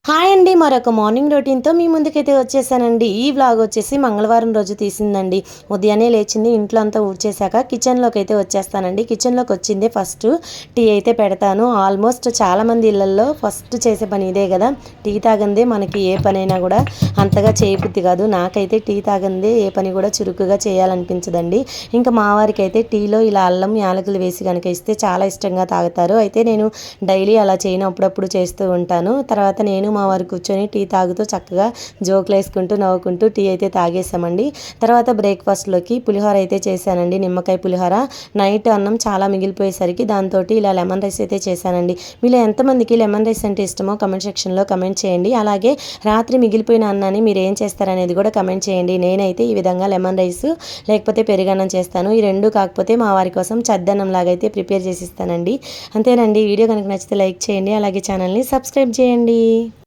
Hi అండి, మరొక morning రొటీన్తో మీ ముందుకైతే వచ్చేసానండి. ఈ వ్లాగ్ వచ్చేసి మంగళవారం రోజు తీసిందండి. ఉదయాన్నే లేచింది, ఇంట్లో అంతా ఊడ్చేశాక కిచెన్లోకి అయితే వచ్చేస్తానండి. కిచెన్లోకి వచ్చిందే ఫస్ట్ టీ అయితే పెడతాను. ఆల్మోస్ట్ చాలామంది ఇళ్ళల్లో ఫస్ట్ చేసే పని ఇదే కదా. టీ తాగందే మనకి ఏ పనైనా కూడా అంతగా చేయబుద్ధి కాదు. నాకైతే టీ తాగందే ఏ పని కూడా చురుకుగా చేయాలనిపించదండి. ఇంకా మా వారికి అయితే టీలో ఇలా అల్లం యాలకులు వేసి కనుక ఇస్తే చాలా ఇష్టంగా తాగుతారు. అయితే నేను డైలీ అలా చేయను, అప్పుడప్పుడు చేస్తూ ఉంటాను. తర్వాత నేను మా వారు కూర్చొని టీ తాగుతూ చక్కగా జోకులు వేసుకుంటూ నవ్వుకుంటూ టీ అయితే తాగేసామండి. తర్వాత బ్రేక్ఫాస్ట్లోకి పులిహోర అయితే చేశానండి, నిమ్మకాయ పులిహోర. నైట్ అన్నం చాలా మిగిలిపోయేసరికి దాంతో ఇలా లెమన్ రైస్ అయితే చేశానండి. మీలో ఎంతమందికి లెమన్ రైస్ అంటే ఇష్టమో కమెంట్ సెక్షన్లో కమెంట్ చేయండి. అలాగే రాత్రి మిగిలిపోయిన అన్నాన్ని మీరు ఏం చేస్తారనేది కూడా కమెంట్ చేయండి. నేనైతే ఈ విధంగా లెమన్ రైస్ లేకపోతే పెరుగన్నం చేస్తాను. ఈ రెండు కాకపోతే మా వారి కోసం చద్దన్నం లాగా అయితే ప్రిపేర్ చేసి ఇస్తానండి. అంతేనండి. వీడియో కనుక నచ్చితే లైక్ చేయండి, అలాగే ఛానల్ని సబ్స్క్రైబ్ చేయండి.